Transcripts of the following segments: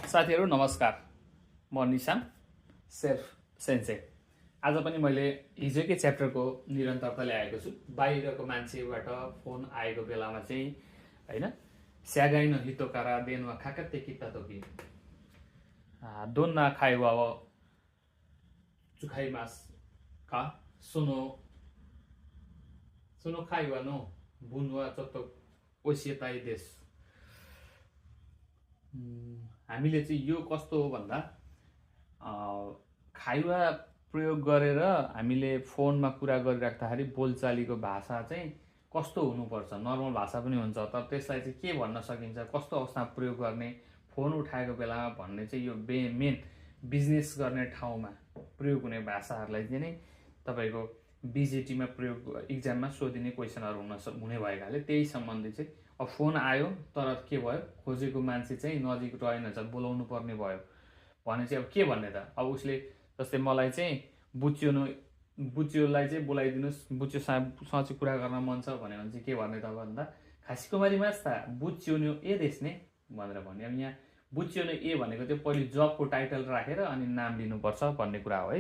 साथीहरु नमस्कार। म निशान सेल्फ सेन्से। आज पनि मैले हिजोकै च्याप्टरको निरन्तरता ल्याएको छु। बाहिरको मान्छेबाट फोन आएको बेलामा चाहिँ हैन स्यागाइन हितोकारा देनवा खाकते किता तोकी दोन्ना खाइवा चुखाइ मास का सुनो सुनो खाइवा नो बुनवा चत्तो ओसियताइ देश। हामीले चाहिँ यो कस्तो हो भन्दा खाइवा प्रयोग गरेर हामीले फोनमा कुरा गरिराख्दाखेरि बोलचालीको भाषा चाहिँ कस्तो हुनुपर्छ, नर्मल भाषा पनि हुन्छ, तर त्यसलाई चाहिँ के भन्न सकिन्छ, कस्तो अवस्थामा प्रयोग गर्ने, फोन उठाएको बेलामा भन्ने चाहिँ यो मेन बिजनेस गर्ने ठाउँमा प्रयोग हुने भाषाहरूलाई चाहिँ नै तपाईको बीजेटीमा प्रयोग इक्जाममा सोधिने क्वेसनहरु हुने भएकाले त्यही सम्बन्धी चाहिँ अब फोन आयो तर के भयो, खोजेको मान्छे चाहिँ नजिक रहेनछ, बोलाउनु पर्ने भयो भने चाहिँ अब के भन्ने त। अब उसले जस्तै मलाई चाहिँ बुच्योलाई चाहिँ बोलाइदिनुस्, बुच्योसँग चाहिँ कुरा गर्न मन छ भन्यो भने चाहिँ के भन्ने त भन्दा खासीकुमारी मास्ता बुच्योन्यो ए देशने भनेर भन्यो। अब यहाँ बुच्योन्यो ए भनेको चाहिँ पहिले जबको टाइटल राखेर अनि नाम लिनुपर्छ भन्ने कुरा हो है।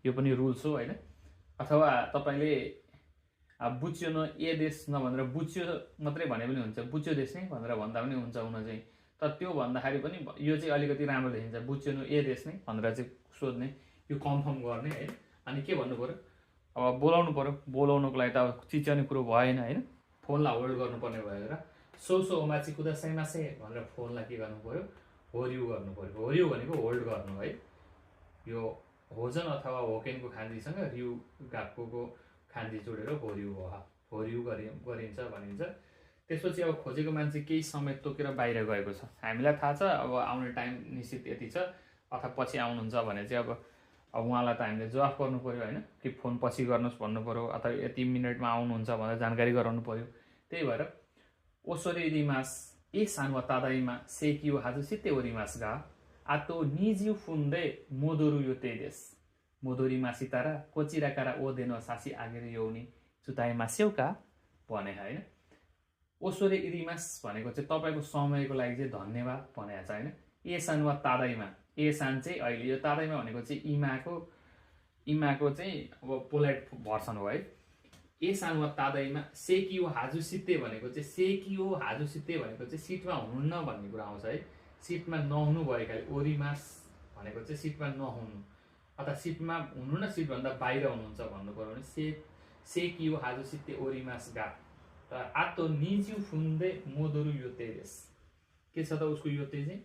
यो पनि रुल्स हो हैन। अथवा तपाईले बुच्योनो ए देश नभनेर बुच्यो मात्रै भने पनि हुन्छ, बुच्यो देश नै भनेर भन्दा पनि हुन्छ हुन चाहिँ। तर त्यो भन्दाखेरि पनि यो चाहिँ अलिकति राम्रो देखिन्छ, बुच्योनो ए देश नै भनेर चाहिँ सोध्ने, यो कन्फर्म गर्ने है। अनि के भन्नु पर्यो, अब बोलाउनु पर्यो, बोलाउनुको लागि त अब चिच्याउने कुरो भएन हैन, फोनलाई होल्ड गर्नुपर्ने भएर सो ओमाची कुदा सैमासे भनेर फोनलाई के गर्नु पर्यो, होर्यु गर्नु पर्यो। होर्यु भनेको होल्ड गर्नु है। यो होजन अथवा होकेनको खान्जीसँग रिउ गाक्को खान्जी जोडेर होर्यु गरिन्छ भनिन्छ। त्यसपछि अब खोजेको मान्छे केही समय तोकेर बाहिर गएको छ, हामीलाई थाहा छ अब आउने टाइम निश्चित यति छ अथवा पछि आउनुहुन्छ भने चाहिँ अब उहाँलाई त हामीले जवाफ गर्नु पर्यो हैन, कि फोन पछि गर्नुस् भन्नु पर्यो अथवा यति मिनेटमा आउनुहुन्छ भनेर जानकारी गराउनु पर्यो। त्यही भएर ओसोरे रिमास ए सानवा तादाइमा सेकियो हाजु सिते ओरिमास गा आतो निजिउ फुन्डे मोदोरु यो तेदेस मोदोरी मासितारा कोचिराकारा ओ देनो सासी आगेर यौनी चुताइ मास्यौका भने हैन। ओसोरे इरिमास भनेको चाहिँ तपाईको समयको लागि चाहिँ धन्यवाद भनेको छ हैन। ए सानवा तादाइमा, ए सान चाहिँ अहिले यो तादाइमा भनेको चाहिँ इमाको चाहिँ अब पोलाइट भर्सन हो है। ए सानवा तादाइमा सेकियो हाजु सिते भनेको चाहिँ सेकियो हाजु सिते भनेको चाहिँ सिटमा हुनुहुन्न भन्ने कुरा आउँछ है। सिटमा नहुनु भएकाले ओरिमास भनेको चाहिँ सिटमा नहुनु अथवा सिटमा हुनु न, सिट भन्दा बाहिर हुनुहुन्छ भन्नु पर्यो भने सेकियो हाजु सिते ओरिमास गा आतो निजिउ फुन्डे मोदोरु यो तेरेस। के छ त उसको यो चाहिँ